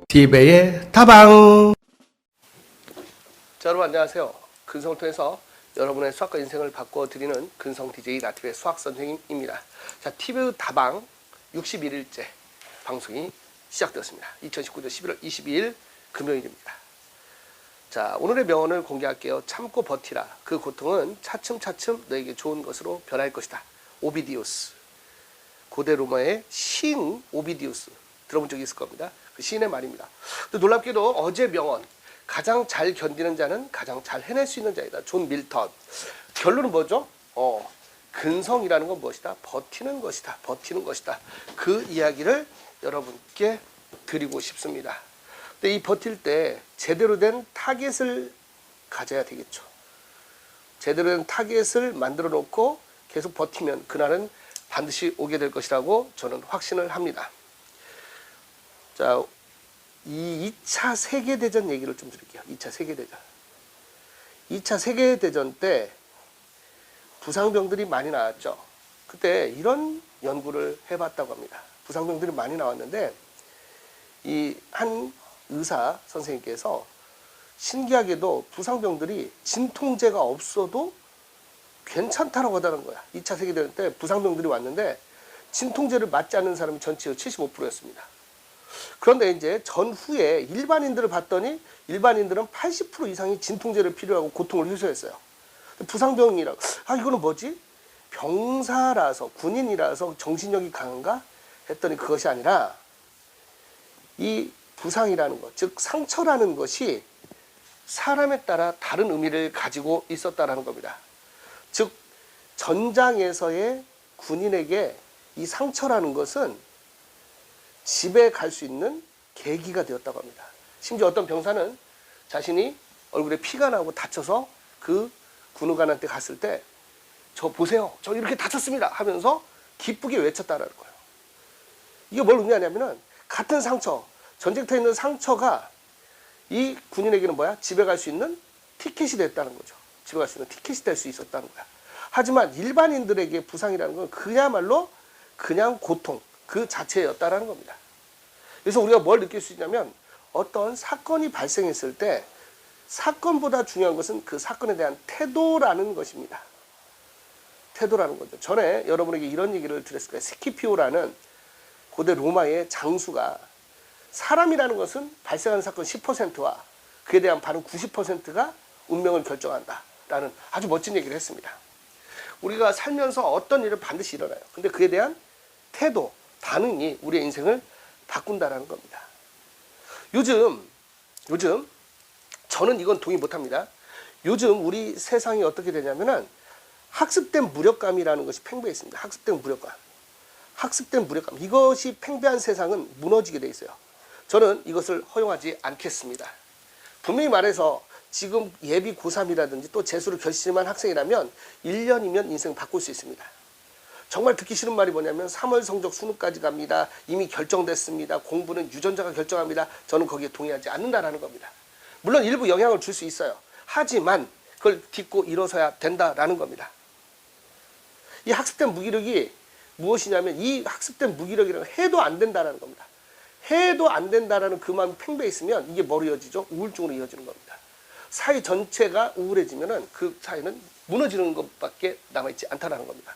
디베의 다방. 자, 여러분 안녕하세요. 근성을 통해서 여러분의 수학과 인생을 바꿔드리는 근성 DJ 나티브의 수학 선생님입니다. 자, 티베의 다방 61일째 방송이 시작되었습니다. 2019년 11월 22일 금요일입니다. 자, 오늘의 명언을 공개할게요. 참고 버티라. 그 고통은 차츰차츰 너에게 좋은 것으로 변할 것이다. 오비디우스. 고대 로마의 시인 오비디우스. 들어본 적이 있을 겁니다. 그 시인의 말입니다. 또 놀랍게도 어제 명언, 가장 잘 견디는 자는 가장 잘 해낼 수 있는 자이다. 존 밀턴. 결론은 뭐죠? 근성이라는 건 무엇이다? 버티는 것이다. 버티는 것이다. 그 이야기를 여러분께 드리고 싶습니다. 근데 이 버틸 때 제대로 된 타겟을 가져야 되겠죠. 제대로 된 타겟을 만들어 놓고 계속 버티면 그날은 반드시 오게 될 것이라고 저는 확신을 합니다. 자, 이 2차 세계대전 얘기를 좀 드릴게요. 2차 세계대전. 2차 세계대전 때 부상병들이 많이 나왔죠. 그때 이런 연구를 해봤다고 합니다. 부상병들이 많이 나왔는데 이 한 의사 선생님께서 신기하게도 부상병들이 진통제가 없어도 괜찮다라고 하다는 거야. 2차 세계대전 때 부상병들이 왔는데 진통제를 맞지 않는 사람이 전체의 75%였습니다. 그런데 이제 전후에 일반인들을 봤더니 일반인들은 80% 이상이 진통제를 필요하고 고통을 호소했어요. 부상병이라고, 이거는 뭐지? 병사라서, 군인이라서 정신력이 강한가? 했더니 그것이 아니라 이 부상이라는 것, 즉 상처라는 것이 사람에 따라 다른 의미를 가지고 있었다는 겁니다. 즉 전장에서의 군인에게 이 상처라는 것은 집에 갈 수 있는 계기가 되었다고 합니다. 심지어 어떤 병사는 자신이 얼굴에 피가 나고 다쳐서 그 군의관한테 갔을 때 저 보세요, 저 이렇게 다쳤습니다 하면서 기쁘게 외쳤다는 거예요. 이게 뭘 의미하냐면은 같은 상처, 전쟁터에 있는 상처가 이 군인에게는 뭐야? 집에 갈 수 있는 티켓이 됐다는 거죠. 집에 갈 수 있는 티켓이 될 수 있었다는 거야. 하지만 일반인들에게 부상이라는 건 그야말로 그냥 고통 그 자체였다라는 겁니다. 그래서 우리가 뭘 느낄 수 있냐면 어떤 사건이 발생했을 때 사건보다 중요한 것은 그 사건에 대한 태도라는 것입니다. 태도라는 거죠. 전에 여러분에게 이런 얘기를 드렸을 거예요. 스키피오라는 고대 로마의 장수가 사람이라는 것은 발생하는 사건 10%와 그에 대한 반응 90%가 운명을 결정한다라는 아주 멋진 얘기를 했습니다. 우리가 살면서 어떤 일은 반드시 일어나요. 근데 그에 대한 태도, 반응이 우리의 인생을 바꾼다라는 겁니다. 요즘 저는 이건 동의 못합니다. 요즘 우리 세상이 어떻게 되냐면은 학습된 무력감이라는 것이 팽배해 있습니다. 학습된 무력감. 이것이 팽배한 세상은 무너지게 돼 있어요. 저는 이것을 허용하지 않겠습니다. 분명히 말해서 지금 예비 고3이라든지 또 재수를 결심한 학생이라면 1년이면 인생 바꿀 수 있습니다. 정말 듣기 싫은 말이 뭐냐면 3월 성적 수능까지 갑니다. 이미 결정됐습니다. 공부는 유전자가 결정합니다. 저는 거기에 동의하지 않는다라는 겁니다. 물론 일부 영향을 줄 수 있어요. 하지만 그걸 딛고 일어서야 된다라는 겁니다. 이 학습된 무기력이 무엇이냐면 이 학습된 무기력이라는 해도 안 된다라는 겁니다. 해도 안 된다라는 그 마음이 팽배해 있으면 이게 뭐로 이어지죠? 우울증으로 이어지는 겁니다. 사회 전체가 우울해지면은 그 사회는 무너지는 것밖에 남아있지 않다라는 겁니다.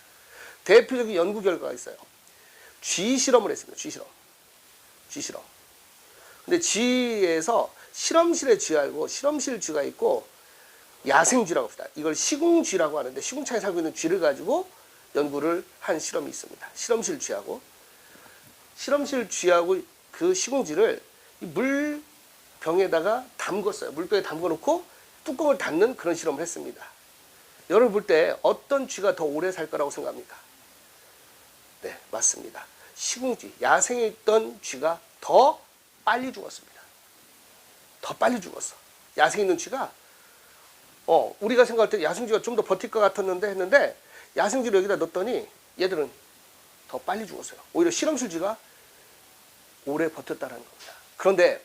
대표적인 연구 결과가 있어요. 쥐 실험을 했습니다. 쥐 실험. 근데 쥐에서 실험실의 쥐하고 실험실 쥐가 있고 야생쥐라고 합니다. 이걸 시궁쥐라고 하는데 시궁창에 살고 있는 쥐를 가지고 연구를 한 실험이 있습니다. 실험실 쥐하고 그 시궁쥐를 물병에다가 담궜어요. 물병에 담궈놓고 뚜껑을 닫는 그런 실험을 했습니다. 여러분 볼 때 어떤 쥐가 더 오래 살 거라고 생각합니까? 네, 맞습니다. 시궁쥐, 야생에 있던 쥐가 더 빨리 죽었습니다. 더 빨리 죽었어. 야생에 있는 쥐가 우리가 생각할 때 야생쥐가 좀 더 버틸 것 같았는데 했는데 야생쥐를 여기다 넣었더니 얘들은 더 빨리 죽었어요. 오히려 실험실 쥐가 오래 버텼다는 겁니다. 그런데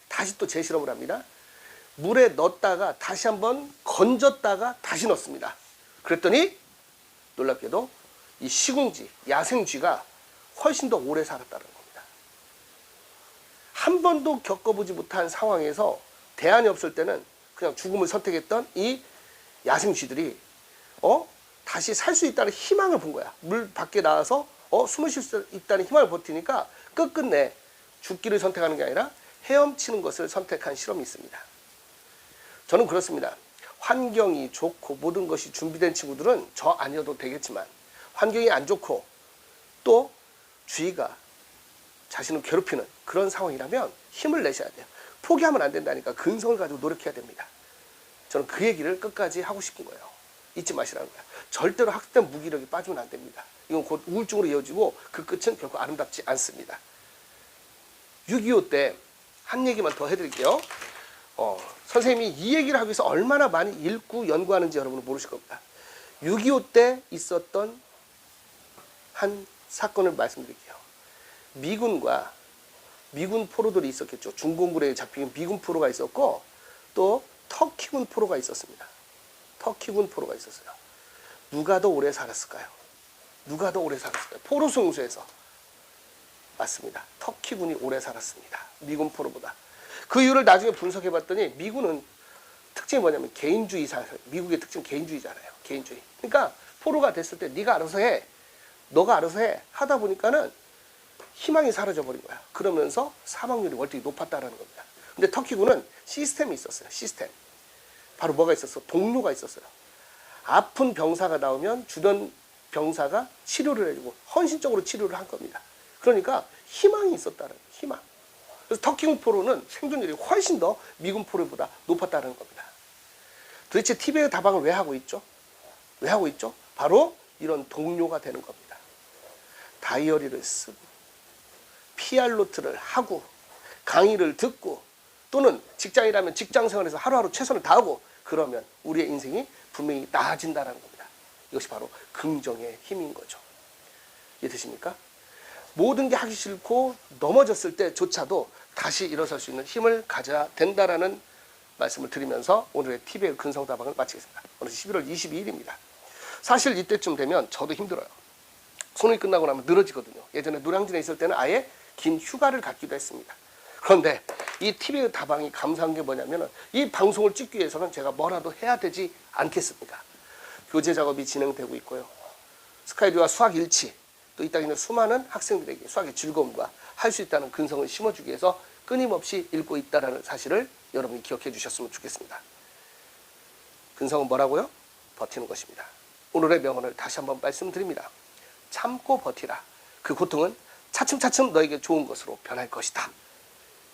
다시 또 재실험을 합니다. 물에 넣었다가 다시 한번 건졌다가 다시 넣습니다. 그랬더니 놀랍게도 이 시궁쥐, 야생쥐가 훨씬 더 오래 살았다는 겁니다. 한 번도 겪어보지 못한 상황에서 대안이 없을 때는 그냥 죽음을 선택했던 이 야생쥐들이 다시 살 수 있다는 희망을 본 거야. 물 밖에 나와서 숨을 쉴 수 있다는 희망을 버티니까 끝끝내 죽기를 선택하는 게 아니라 헤엄치는 것을 선택한 실험이 있습니다. 저는 그렇습니다. 환경이 좋고 모든 것이 준비된 친구들은 저 아니어도 되겠지만, 환경이 안 좋고 또 주위가 자신을 괴롭히는 그런 상황이라면 힘을 내셔야 돼요. 포기하면 안 된다니까. 근성을 가지고 노력해야 됩니다. 저는 그 얘기를 끝까지 하고 싶은 거예요. 잊지 마시라는 거야. 절대로 학습된 무기력이 빠지면 안 됩니다. 이건 곧 우울증으로 이어지고 그 끝은 결코 아름답지 않습니다. 6.25 때 한 얘기만 더 해드릴게요. 선생님이 이 얘기를 하기 위해서 얼마나 많이 읽고 연구하는지 여러분은 모르실 겁니다. 6.25 때 있었던 한 사건을 말씀드릴게요. 미군과 미군 포로들이 있었겠죠. 중공군에 잡힌 미군 포로가 있었고 또 터키군 포로가 있었습니다. 터키군 포로가 있었어요. 누가 더 오래 살았을까요? 누가 더 오래 살았을까요? 포로 수용소에서. 맞습니다. 터키군이 오래 살았습니다. 미군 포로보다. 그 이유를 나중에 분석해 봤더니 미군은 특징이 뭐냐면 개인주의 사회. 미국의 특징 개인주의잖아요. 개인주의. 그러니까 포로가 됐을 때 네가 알아서 해. 너가 알아서 해. 하다 보니까는 희망이 사라져 버린 거야. 그러면서 사망률이 월등히 높았다라는 겁니다. 근데 터키군은 시스템이 있었어요. 시스템. 바로 뭐가 있었어? 동료가 있었어요. 아픈 병사가 나오면 주변 병사가 치료를 해주고 헌신적으로 치료를 한 겁니다. 그러니까 희망이 있었다는 희망. 그래서 터키군 포로는 생존율이 훨씬 더 미군 포로보다 높았다는 겁니다. 도대체 티베트 다방을 왜 하고 있죠? 왜 하고 있죠? 바로 이런 동료가 되는 겁니다. 다이어리를 쓰고 피알노트를 하고 강의를 듣고 또는 직장이라면 직장 생활에서 하루하루 최선을 다하고 그러면 우리의 인생이 분명히 나아진다는 겁니다. 이것이 바로 긍정의 힘인 거죠. 이해되십니까? 모든 게 하기 싫고 넘어졌을 때조차도 다시 일어설 수 있는 힘을 가져야 된다라는 말씀을 드리면서 오늘의 TV의 근성다방을 마치겠습니다. 오늘 11월 22일입니다. 사실 이때쯤 되면 저도 힘들어요. 수능이 끝나고 나면 늘어지거든요. 예전에 노량진에 있을 때는 아예 긴 휴가를 갖기도 했습니다. 그런데 이 TV의 다방이 감사한 게 뭐냐면 이 방송을 찍기 위해서는 제가 뭐라도 해야 되지 않겠습니까? 교재 작업이 진행되고 있고요. 스카이듀와 수학 일치, 또 이 땅에 있는 수많은 학생들에게 수학의 즐거움과 할 수 있다는 근성을 심어주기 위해서 끊임없이 읽고 있다는 사실을 여러분이 기억해 주셨으면 좋겠습니다. 근성은 뭐라고요? 버티는 것입니다. 오늘의 명언을 다시 한번 말씀드립니다. 참고 버티라. 그 고통은 차츰차츰 너에게 좋은 것으로 변할 것이다.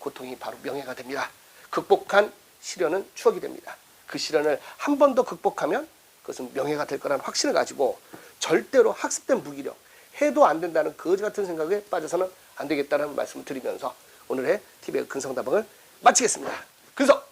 고통이 바로 명예가 됩니다. 극복한 시련은 추억이 됩니다. 그 시련을 한 번 더 극복하면 그것은 명예가 될 거라는 확신을 가지고 절대로 학습된 무기력, 해도 안 된다는 거지 같은 생각에 빠져서는 안 되겠다는 말씀을 드리면서 오늘의 TV의 근성다방을 마치겠습니다. 근성!